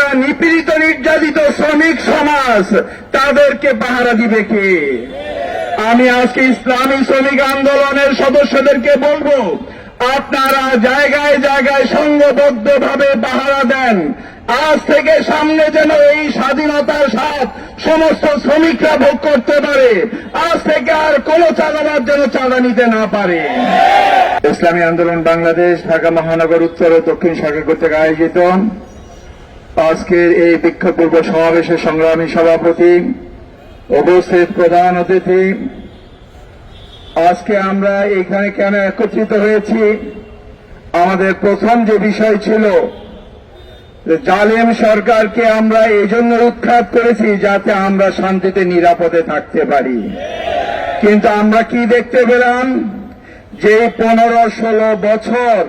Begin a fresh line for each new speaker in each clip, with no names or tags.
যারা নিপীড়িত নির্যাতিত শ্রমিক সমাজ তাদেরকে পাহারা দিবে কে? আমি আজকে ইসলামী শ্রমিক আন্দোলনের সদস্যদেরকে বলবো, আপনারা জায়গায় জায়গায় সংঘবদ্ধভাবে পাহারা দেন। আজ থেকে সামনে যেন এই স্বাধীনতার স্বাদ সমস্ত শ্রমিকরা ভোগ করতে পারে। আজ থেকে আর কোন চাঁদাবাজ যেন চাঁদা নিতে না পারে। ইসলামী আন্দোলন বাংলাদেশ ঢাকা মহানগর উত্তর ও দক্ষিণ শাখা কর্তৃক আয়োজিত আজকের এই বিক্ষোভ পূর্ব সমাবেশের সংগ্রামী সভাপতি, উপস্থিত প্রধান অতিথি, আজকে আমরা এখানে কেন একত্রিত হয়েছি? আমাদের প্রথম যে বিষয় ছিল, জালেম সরকারকে আমরা এই জন্য উৎখাত করেছি যাতে আমরা শান্তিতে নিরাপদে থাকতে পারি। কিন্তু আমরা কি দেখতে পেলাম? যে 15-16 বছর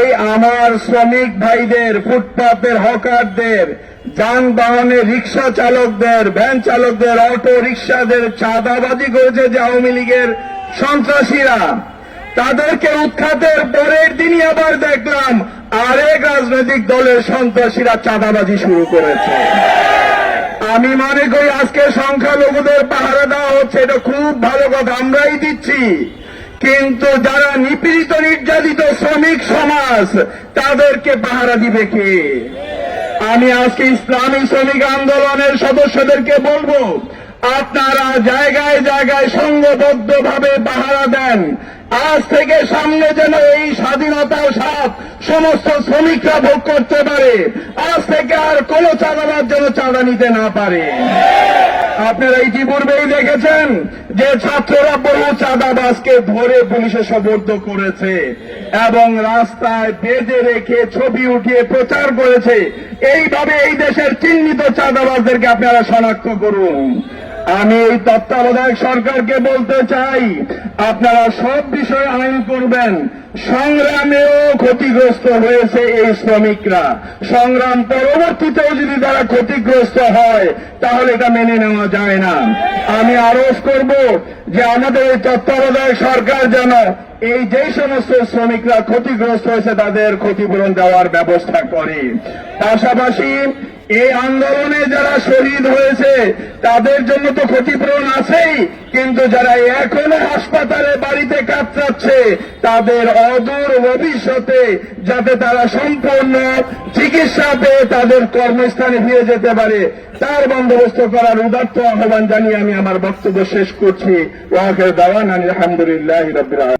এই আমার শ্রমিক ভাইদের, ফুটপাতের হকারদের, যানবাহনের রিক্সা চালকদের, ভ্যান চালকদের, অটো রিক্সাদের চাঁদাবাজি করেছে যে আওয়ামী লীগের সন্ত্রাসীরা। তাদেরকে উৎখাতের পরের দিনই আবার দেখলাম আরেক রাজনৈতিক দলের সন্ত্রাসীরা চাঁদাবাজি শুরু করেছে। আমি মনে করি আজকে সংখ্যালঘুদের পাহারা দেওয়া হচ্ছে, এটা খুব ভালো কথা, আমরাই দিচ্ছি। কিন্তু যারা নিপীড়িত নির্যাতিত শ্রমিক সমাজ তাদেরকে পাহারা দিবে কে? আমি আজকে ইসলামী শ্রমিক আন্দোলনের সদস্যদেরকে বলবো, আপনারা জায়গায় জায়গায় সংঘবদ্ধভাবে পাহারা দেন। আজ থেকে সামনে যেন এই স্বাধীনতার স্বাদ সমস্ত শ্রমিকরা ভোগ করতে পারে। আজ থেকে আর কোন চাঁদাবাজ যেন চাঁদা নিতে না পারে। আপনারা ইতিপূর্বেই দেখেছেন যে ছাত্ররা বহু চাঁদাবাজকে ধরে পুলিশে সোপর্দ করেছে এবং রাস্তায় বেঁধে রেখে ছবি উঠিয়ে প্রচার করেছে। এইভাবে এই দেশের চিহ্নিত চাঁদাবাজদেরকে আপনারা শনাক্ত করুন। আমি এই তত্ত্বাবধায়ক সরকারকে বলতে চাই, আপনারা সব বিষয়ে আইন করবেন। সংগ্রামেও ক্ষতিগ্রস্ত হয়েছে এই শ্রমিকরা, সংগ্রাম পরবর্তীতেও যদি তারা ক্ষতিগ্রস্ত হয় তাহলে এটা মেনে নেওয়া যায় না। আমি আরোপ করব যে আমাদের এই তত্ত্বাবধায়ক সরকার যেন এই যে সমস্ত শ্রমিকরা ক্ষতিগ্রস্ত হয়েছে তাদের ক্ষতিপূরণ দেওয়ার ব্যবস্থা করে। পাশাপাশি এই আন্দোলনে যারা শহীদ হয়েছে তাদের জন্য তো ক্ষতিপূরণ আছেই, কিন্তু যারা এখনো হাসপাতালে বাড়িতে কাতরাচ্ছে তাদের অদূর ভবিষ্যতে যাতে তারা সম্পূর্ণ চিকিৎসা পেয়ে তাদের কর্মস্থানে ফিরে যেতে পারে তার বন্দোবস্ত করার উদাত্ত আহ্বান জানিয়ে আমি আমার বক্তব্য শেষ করছি। ওয়া আখিরু দাওয়ানা আলহামদুলিল্লাহি রাব্বিল আলামিন।